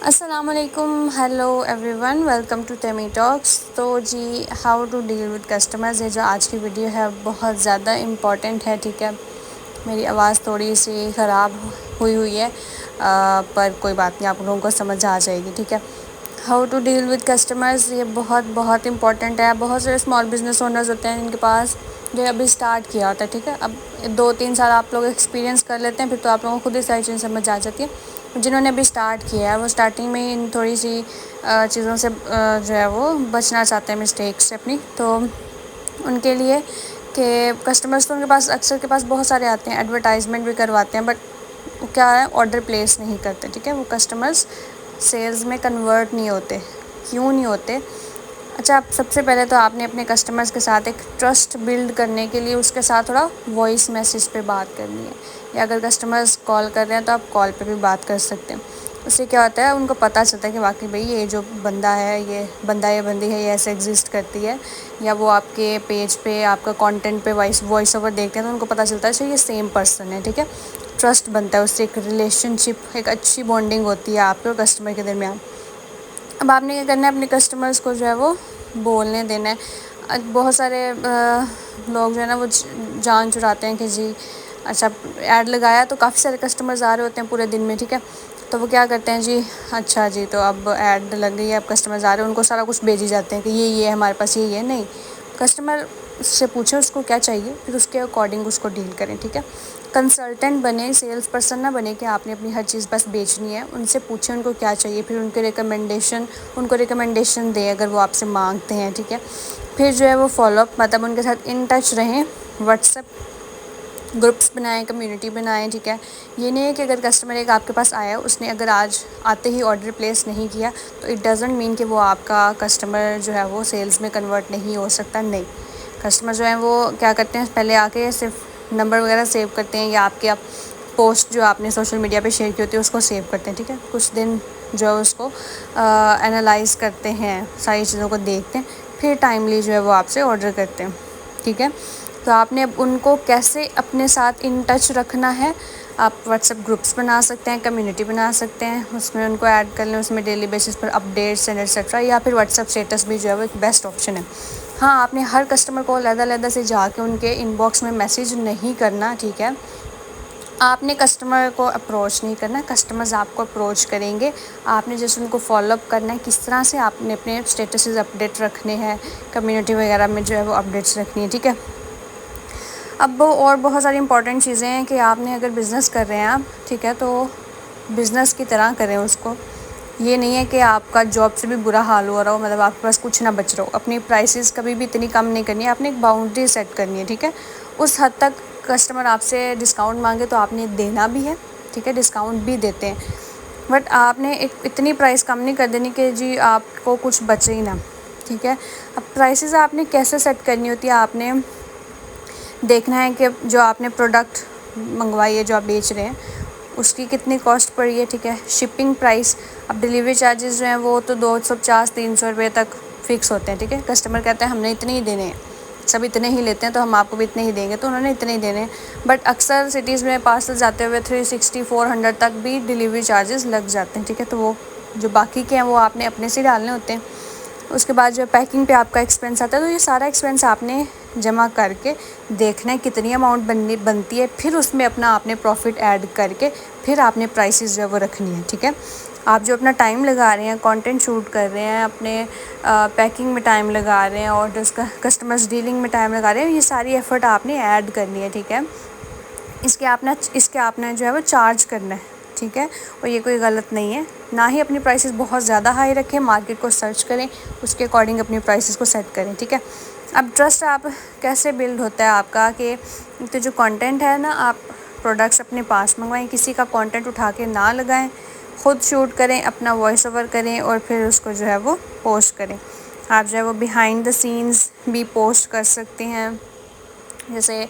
السلام علیکم، hello everyone, welcome to Teamy talks. تو جی، how to deal with customers, یہ جو آج کی ویڈیو ہے بہت زیادہ امپورٹنٹ ہے، ٹھیک ہے۔ میری آواز تھوڑی سی خراب ہوئی ہے، پر کوئی بات نہیں، آپ لوگوں کو سمجھ آ جائے گی، ٹھیک ہے۔ How to deal with customers, یہ بہت امپورٹنٹ ہے۔ بہت سارے اسمال بزنس اونرز ہوتے ہیں جن کے پاس جو ابھی اسٹارٹ کیا ہوتا ہے، ٹھیک ہے۔ اب 2-3 سال آپ لوگ ایکسپیرینس کر لیتے ہیں، پھر تو آپ لوگوں کو خود ہی ساری چیزیں سمجھ آ جاتی ہے۔ جنہوں نے ابھی اسٹارٹ کیا ہے وہ اسٹارٹنگ میں ان تھوڑی سی چیزوں سے جو ہے وہ بچنا چاہتے ہیں، مسٹیک سے اپنی، تو ان کے لیے کہ کسٹمرز تو ان کے پاس اکثر کے پاس بہت سارے آتے ہیں، ایڈورٹائزمنٹ بھی کرواتے ہیں، بٹ وہ کیا ہے، آرڈر پلیس نہیں کرتے، ٹھیک ہے۔ وہ کسٹمرز سیلز میں کنورٹ نہیں ہوتے۔ کیوں نہیں ہوتے؟ اچھا، سب سے پہلے تو آپ نے اپنے کسٹمرز کے ساتھ ایک ٹرسٹ بلڈ کرنے کے لیے اس کے ساتھ تھوڑا وائس میسیج پہ بات کرنی ہے، یا اگر کسٹمرز کال کر رہے ہیں تو آپ کال پہ بھی بات کر سکتے ہیں۔ اس سے کیا ہوتا ہے، ان کو پتہ چلتا ہے کہ واقعی بھائی یہ جو بندہ ہے، یہ بندہ یا بندی ہے، یہ ایسے ایگزسٹ کرتی ہے، یا وہ آپ کے پیج پہ آپ کا کانٹینٹ پہ وائس اوور دیکھتے ہیں تو ان کو پتہ چلتا ہے کہ یہ سیم پرسن ہے، ٹھیک ہے۔ ٹرسٹ بنتا ہے اس سے، ایک ریلیشن شپ، ایک اچھی بانڈنگ ہوتی ہے آپ کے اور کسٹمر کے درمیان۔ اب آپ نے کیا کرنا ہے، اپنے کسٹمرز کو جو ہے وہ بولنے دینا ہے۔ بہت سارے لوگ جو ہے نا وہ جان چڑاتے ہیں کہ جی اچھا ایڈ لگایا تو کافی سارے کسٹمرز آ رہے ہوتے ہیں پورے دن میں، ٹھیک ہے۔ تو وہ کیا کرتے ہیں، جی اچھا جی تو اب ایڈ لگ گئی ہے، اب کسٹمرز آ رہے ہیں، ان کو سارا کچھ بھیجی جاتے ہیں کہ یہ ہے ہمارے پاس، یہ نہیں۔ کسٹمر سے پوچھیں اس کو کیا چاہیے، پھر اس کے اکارڈنگ اس کو ڈیل کریں، ٹھیک ہے۔ کنسلٹنٹ بنے، سیلس پرسن نہ بنے کہ آپ نے اپنی ہر چیز بس بیچنی ہے۔ ان سے پوچھیں ان کو کیا چاہیے، پھر ان کو ریکمنڈیشن دیں اگر وہ آپ سے مانگتے ہیں، ٹھیک ہے۔ پھر جو ہے وہ فالو اپ، مطلب ان کے ساتھ ان ٹچ رہیں، واٹس ایپ گروپس بنائیں، کمیونٹی بنائیں، ٹھیک ہے۔ یہ نہیں ہے کہ اگر کسٹمر ایک آپ کے پاس آیا، اس نے اگر آج آتے ہی آرڈر پلیس نہیں کیا تو اٹ ڈزنٹ مین کہ وہ آپ کا کسٹمر جو ہے وہ سیلز میں کنورٹ نہیں ہو سکتا، نہیں۔ کسٹمر جو ہیں وہ کیا کرتے ہیں، پہلے آ کے صرف نمبر وغیرہ سیو کرتے ہیں، یا آپ کے پوسٹ جو آپ نے سوشل میڈیا پہ شیئر کی ہوتی ہے اس کو سیو کرتے ہیں، ٹھیک ہے۔ کچھ دن جو ہے اس کو انالائز کرتے ہیں، ساری چیزوں کو دیکھتے ہیں، پھر ٹائملی جو ہے وہ آپ سے آرڈر کرتے ہیں، ٹھیک ہے۔ تو آپ نے اب ان کو کیسے اپنے ساتھ ان ٹچ رکھنا ہے، آپ واٹس ایپ گروپس بنا سکتے ہیں، کمیونٹی بنا سکتے ہیں، اس میں ان کو ایڈ کر لیں، اس میں daily basis per updates and et cetera, یا پھر واٹس ایپ اسٹیٹس بھی جو ہے وہ ایک بیسٹ آپشن ہے۔ ہاں، آپ نے ہر کسٹمر کو علیحدہ سے جا کے ان کے ان باکس میں میسیج نہیں کرنا، ٹھیک ہے۔ آپ نے کسٹمر کو اپروچ نہیں کرنا، کسٹمرز آپ کو اپروچ کریں گے۔ آپ نے جیسے ان کو فالو اپ کرنا ہے، کس طرح سے آپ نے اپنے اسٹیٹسز اپڈیٹ رکھنے ہیں، کمیونٹی وغیرہ میں جو ہے وہ اپڈیٹس رکھنی ہے، ٹھیک ہے۔ اب اور بہت ساری امپورٹنٹ چیزیں ہیں کہ آپ نے اگر بزنس کر رہے ہیں آپ، ٹھیک ہے، تو بزنس کی طرح کریں اس کو۔ یہ نہیں ہے کہ آپ کا جاب سے بھی برا حال ہو رہا ہو، مطلب آپ کے پاس کچھ نہ بچ رہا ہو۔ اپنی پرائسز کبھی بھی اتنی کم نہیں کرنی ہے، آپ نے ایک باؤنڈری سیٹ کرنی ہے، ٹھیک ہے۔ اس حد تک کسٹمر آپ سے ڈسکاؤنٹ مانگے تو آپ نے دینا بھی ہے، ٹھیک ہے، ڈسکاؤنٹ بھی دیتے ہیں، بٹ آپ نے ایک اتنی پرائس کم نہیں کر دینی کہ جی آپ کو کچھ بچے ہی نہ، ٹھیک ہے۔ اب پرائسز آپ نے کیسے سیٹ کرنی ہوتی ہے، آپ نے دیکھنا ہے کہ جو آپ نے پروڈکٹ منگوائی ہے، جو آپ بیچ رہے ہیں، اس کی کتنی کاسٹ پڑی ہے، ٹھیک ہے۔ شپنگ پرائس، اب ڈیلیوری چارجز جو ہیں وہ تو 250-300 روپے تک فکس ہوتے ہیں، ٹھیک ہے۔ کسٹمر کہتے ہیں ہم نے اتنے ہی دینے ہیں، سب اتنے ہی لیتے ہیں تو ہم آپ کو بھی اتنے ہی دیں گے، تو انہوں نے اتنے ہی دینے ہیں، بٹ اکثر سٹیز میں پارسل جاتے ہوئے 360-400 تک بھی ڈیلیوری چارجز لگ جاتے ہیں، ٹھیک ہے۔ تو وہ جو باقی کے ہیں وہ آپ نے اپنے سے ڈالنے ہوتے ہیں۔ اس کے بعد جو پیکنگ پہ آپ کا ایکسپینس آتا ہے، تو یہ سارا ایکسپینس آپ نے جمع کر کے دیکھنا ہے کتنی اماؤنٹ بنتی ہے، پھر اس میں اپنا آپ نے پروفٹ ایڈ کر کے پھر آپ نے پرائسز جو ہے وہ رکھنی ہے، ٹھیک ہے۔ آپ جو اپنا ٹائم لگا رہے ہیں، کانٹینٹ شوٹ کر رہے ہیں، اپنے پیکنگ میں ٹائم لگا رہے ہیں، اور جو اس کا کسٹمرز ڈیلنگ میں ٹائم لگا رہے ہیں، یہ ساری ایفرٹ آپ نے ایڈ کرنی ہے، ٹھیک ہے۔ اس کے آپ نے جو ہے وہ چارج کرنا ہے، ٹھیک ہے، اور یہ کوئی غلط نہیں ہے۔ نہ ہی اپنی پرائسز بہت زیادہ ہائی رکھیں، مارکیٹ کو سرچ کریں، اس کے اکارڈنگ اپنی پرائسز کو سیٹ کریں، ٹھیک ہے۔ اب ٹرسٹ آپ کیسے بلڈ ہوتا ہے آپ کا، کہ تو جو کانٹینٹ ہے نا، آپ پروڈکٹس اپنے پاس منگوائیں، کسی کا کانٹینٹ اٹھا کے نہ لگائیں، خود شوٹ کریں، اپنا وائس اوور کریں، اور پھر اس کو جو ہے وہ پوسٹ کریں۔ آپ جو ہے وہ بیہائنڈ دا سینز بھی پوسٹ کر سکتے ہیں، جیسے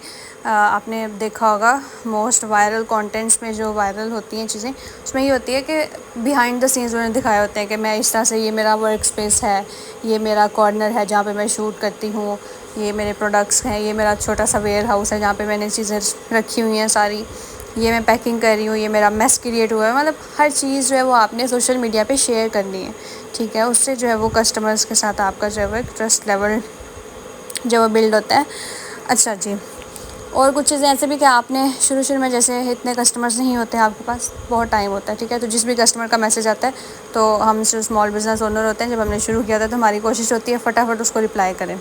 آپ نے دیکھا ہوگا موسٹ وائرل کانٹینٹس میں جو وائرل ہوتی ہیں چیزیں، اس میں یہ ہوتی ہے کہ بیہائنڈ دا سینز انہوں نے دکھائے ہوتے ہیں کہ میں اس طرح سے، یہ میرا ورک اسپیس ہے، یہ میرا کارنر ہے جہاں پہ میں شوٹ کرتی ہوں، یہ میرے پروڈکٹس ہیں، یہ میرا چھوٹا سا ویئر ہاؤس ہے جہاں پہ میں نے چیزیں رکھی ہوئی ہیں ساری، یہ میں پیکنگ کر رہی ہوں، یہ میرا میس کریٹ ہوا ہے، مطلب ہر چیز جو ہے وہ آپ نے سوشل میڈیا پہ شیئر کرنی ہے، ٹھیک ہے. اس سے جو ہے وہ کسٹمرز کے ساتھ آپ کا جو ہے وہ ایک ٹرسٹ لیول جو وہ بلڈ ہوتا ہے. اچھا جی، اور کچھ چیزیں ایسے بھی کہ آپ نے شروع میں جیسے اتنے کسٹمرز نہیں ہوتے ہیں آپ کے پاس، بہت ٹائم ہوتا ہے، ٹھیک ہے. تو جس بھی کسٹمر کا میسج آتا ہے تو ہم جو اسمال بزنس اونر ہوتے ہیں، جب ہم نے شروع کیا تھا تو ہماری کوشش ہوتی ہے فٹافٹ اس کو رپلائی کریں.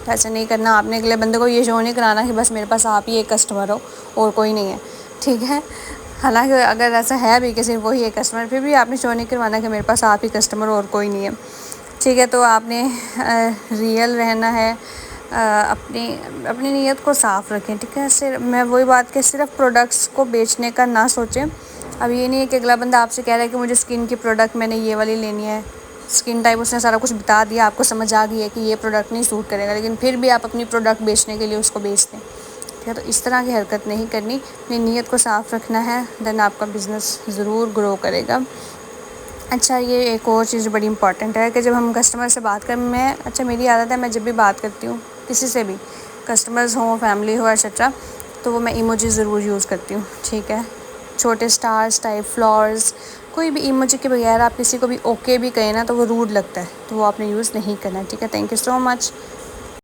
ایسے نہیں کرنا، آپ نے اگلے بندے کو یہ شو نہیں کرانا کہ بس میرے پاس آپ ہی ایک کسٹمر ہو اور کوئی نہیں ہے، ٹھیک ہے. حالانکہ اگر ایسا ہے بھی کہ صرف وہی ایک کسٹمر، پھر بھی آپ نے شو نہیں کروانا کہ میرے پاس آپ ہی کسٹمر اور کوئی نہیں ہے، ٹھیک ہے. تو آپ نے ریئل رہنا ہے، اپنی نیت کو صاف رکھیں، ٹھیک ہے. صرف میں وہی بات کہ صرف پروڈکٹس کو بیچنے کا نہ سوچیں. اب یہ نہیں ہے کہ اگلا بندہ آپ سے کہہ رہا ہے کہ مجھے اسکن کی پروڈکٹ میں نے یہ والی لینی ہے، اسکن ٹائپ اس نے سارا کچھ بتا دیا، آپ کو سمجھ آ گئی ہے کہ یہ پروڈکٹ نہیں سوٹ کرے گا، لیکن پھر بھی آپ اپنی پروڈکٹ بیچنے کے لیے اس کو بیچتے ہیں، ٹھیک ہے. تو اس طرح کی حرکت نہیں کرنی، اپنی نیت کو صاف رکھنا ہے، دین آپ کا بزنس ضرور گرو کرے گا. اچھا، یہ ایک اور چیز بڑی امپورٹنٹ ہے کہ جب ہم کسٹمر سے بات کریں، میری عادت ہے میں جب بھی بات کرتی ہوں کسی سے بھی، کسٹمرز ہوں، فیملی ہو ایٹسٹرا، تو وہ میں ایموجی ضرور یوز کرتی ہوں، ٹھیک ہے. چھوٹے اسٹارز ٹائپ، فلاورز، کوئی بھی ایموجی کے بغیر آپ کسی کو بھی اوکے بھی کہیں نا تو وہ روڈ لگتا ہے، تو وہ آپ نے یوز نہیں کرنا ہے، ٹھیک ہے. Thank you so much.